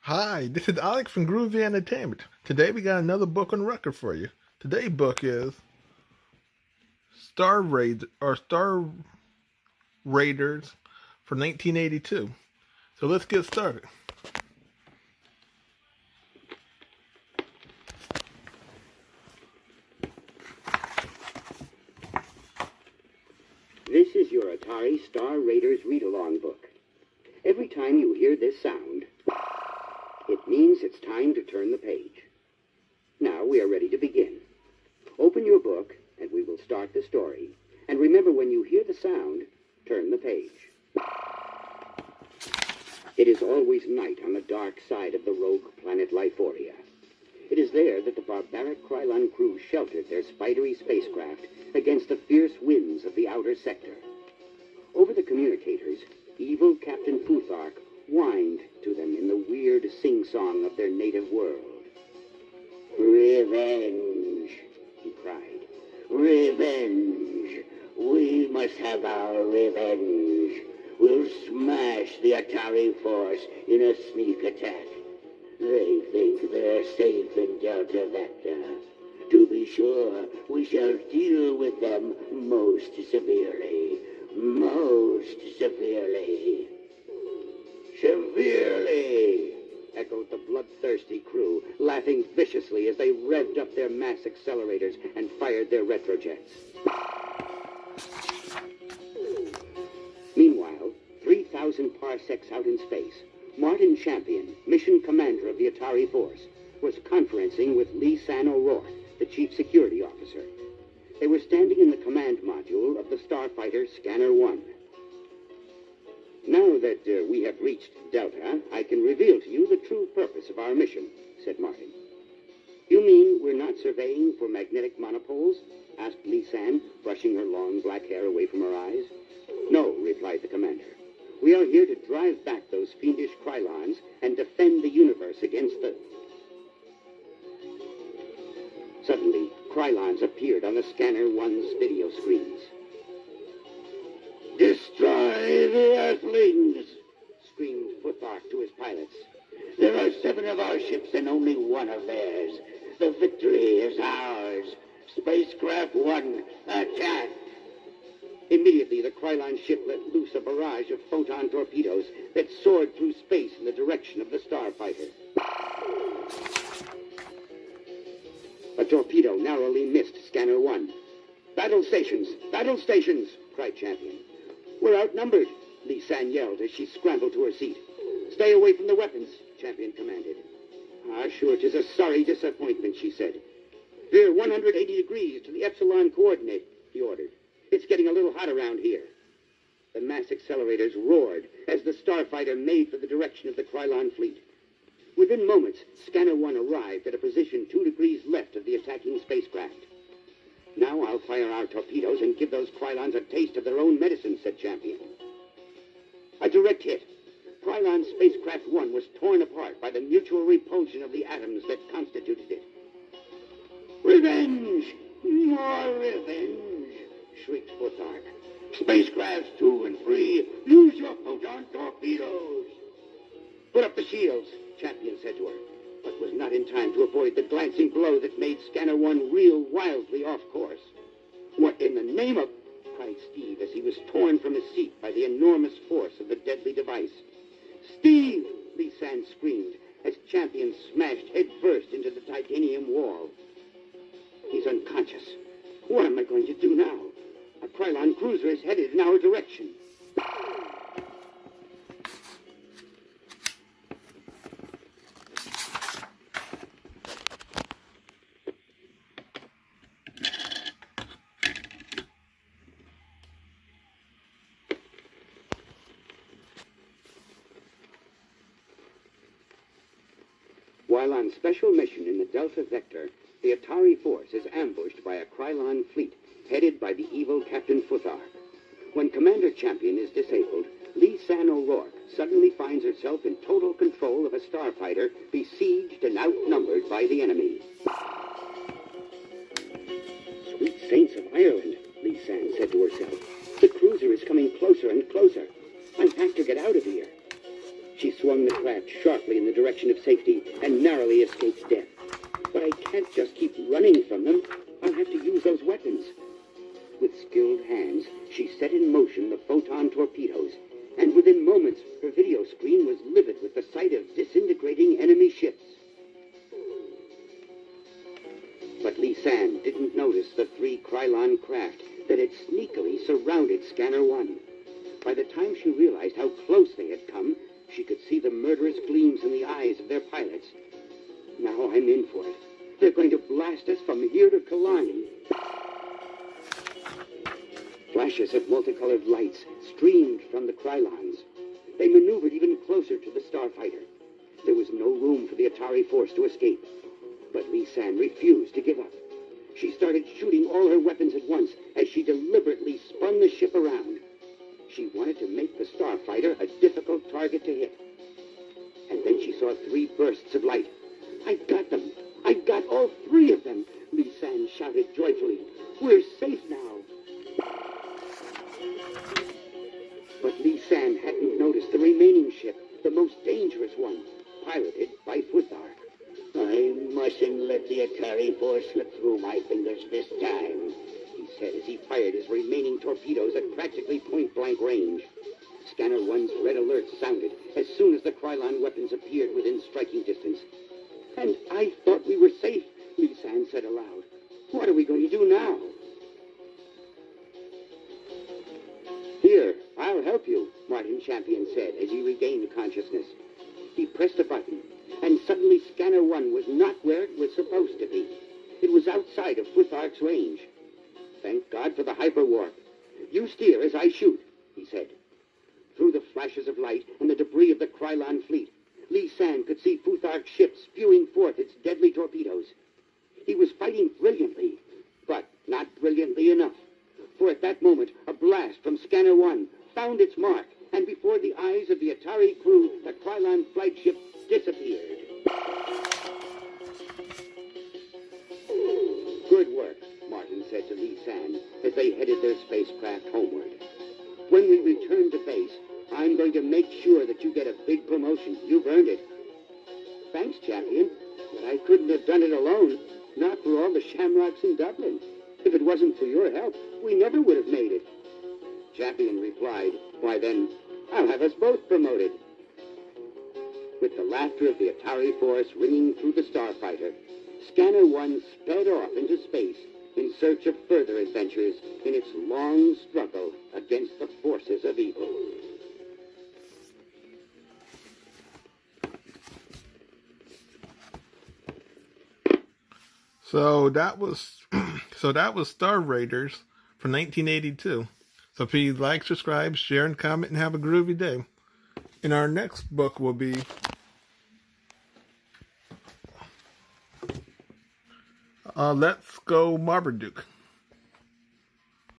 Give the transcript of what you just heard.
Hi, this is Alex from Groovy Entertainment. Today we got another book on record for you. Today's book is Star Raiders for 1982. So let's get started. This is your Atari Star Raiders read-along book. Every time you hear this sound, it means it's time to turn the page. Now we are ready to begin. Open your book, and we will start the story. And remember, when you hear the sound, turn the page. It is always night on the dark side of the rogue planet Lyphoria. It is there that the barbaric Krylon crew sheltered their spidery spacecraft against the fierce winds of the outer sector. Over the communicators, evil Captain Futhark whined to them in the weird sing-song of their native world. "Revenge," he cried. "Revenge! We must have our revenge. We'll smash the Atari force in a sneak attack. They think they're safe in Delta Vector. To be sure, we shall deal with them most severely. Most severely." "Severely," echoed the bloodthirsty crew, laughing viciously as they revved up their mass accelerators and fired their retrojets. Meanwhile, 3,000 parsecs out in space, Martin Champion, mission commander of the Atari force, was conferencing with Lee-San O'Rourke, the chief security officer. They were standing in the command module of the starfighter Scanner 1. "Now that we have reached Delta, I can reveal to you the true purpose of our mission," said Martin. "You mean we're not surveying for magnetic monopoles?" asked Lee-San, brushing her long black hair away from her eyes. "No," replied the commander. "We are here to drive back those fiendish Krylons and defend the universe against the..." Suddenly, Krylons appeared on the Scanner 1's video screens. "Destroy the Earthlings!" screamed Futhark to his pilots. "There are 7 of our ships and only 1 of theirs. The victory is ours. Spacecraft 1, attack!" Immediately, the Krylon ship let loose a barrage of photon torpedoes that soared through space in the direction of the starfighter. A torpedo narrowly missed Scanner 1. "Battle stations! Battle stations!" cried Champion. "We're outnumbered!" Lee-San yelled as she scrambled to her seat. "Stay away from the weapons," Champion commanded. "Ah, sure, 'tis a sorry disappointment," she said. "Veer 180 degrees to the Epsilon coordinate," he ordered. "It's getting a little hot around here." The mass accelerators roared as the starfighter made for the direction of the Krylon fleet. Within moments, Scanner 1 arrived at a position 2 degrees left of the attacking spacecraft. "Now I'll fire our torpedoes and give those Krylons a taste of their own medicine," said Champion. A direct hit. Krylon Spacecraft 1 was torn apart by the mutual repulsion of the atoms that constituted it. "Revenge! More revenge!" shrieked Futhark. "Spacecrafts 2 and 3, use your photon torpedoes!" "Put up the shields," Champion said to her, but was not in time to avoid the glancing blow that made Scanner 1 reel wildly off course. "What in the name of..." cried Steve as he was torn from his seat by the enormous force of the deadly device. "Steve!" Lee-San screamed as Champion smashed headfirst into the titanium wall. "He's unconscious. What am I going to do now? A Krylon cruiser is headed in our direction." While on special mission in the Delta Vector, the Atari force is ambushed by a Krylon fleet headed by the evil Captain Futhark. When Commander Champion is disabled, Lee-San O'Rourke suddenly finds herself in total control of a starfighter besieged and outnumbered by the enemy. "Sweet saints of Ireland," Lee-San said to herself. "The cruiser is coming closer and closer. I have to get out of here." She swung the craft sharply in the direction of safety and narrowly escaped death. But I can't just keep running from them. I'll have to use those weapons. With skilled hands, she set in motion the photon torpedoes, and within moments, her video screen was livid with the sight of disintegrating enemy ships. But Lee-San didn't notice the 3 Krylon craft that had sneakily surrounded Scanner 1. By the time she realized how close they had come, she could see the murderous gleams in the eyes of their pilots. Now I'm in for it. They're going to blast us from here to Killarney. Flashes of multicolored lights streamed from the Krylons. They maneuvered even closer to the starfighter. There was no room for the Atari force to escape. But Lee-San refused to give up. She started shooting all her weapons at once as she deliberately spun the ship around. She wanted to make the starfighter a difficult target to hit. And then she saw 3 bursts of light. I got them! I got all 3 of them! Lee-San shouted joyfully. We're safe now! But Lee-San hadn't noticed the remaining ship, the most dangerous one, piloted by Futhark. I mustn't let the Atari force slip through my fingers this time, he said as he fired his remaining torpedoes at practically point-blank range. Scanner 1's red alert sounded as soon as the Krylon weapons appeared within striking distance. And I thought we were safe, Lee-San said aloud. What are we going to do now? Here, I'll help you, Martin Champion said as he regained consciousness. He pressed a button, and suddenly Scanner 1 was not where it was supposed to be. It was outside of Futhark's range. Thank God for the hyperwarp. You steer as I shoot, he said. Through the flashes of light and the debris of the Krylon fleet, Lee-San could see Futhark's ship spewing forth its deadly torpedoes. He was fighting brilliantly, but not brilliantly enough. For at that moment, a blast from Scanner 1 found its mark, and before the eyes of the Atari crew, the Krylon flight ship disappeared. Good work, Martin said to Lee-San as they headed their spacecraft homeward. When we return to base, I'm going to make sure that you get a big promotion. You've earned it. Thanks, Champion, but I couldn't have done it alone. Not for all the shamrocks in Dublin. If it wasn't for your help, we never would have made it. Champion replied, Why then, I'll have us both promoted. With the laughter of the Atari force ringing through the starfighter, Scanner 1 sped off into space in search of further adventures in its long struggle against the forces of evil. So that was Star Raiders from 1982. So please like, subscribe, share, and comment, and have a groovy day. And our next book will be Let's Go Marmaduke.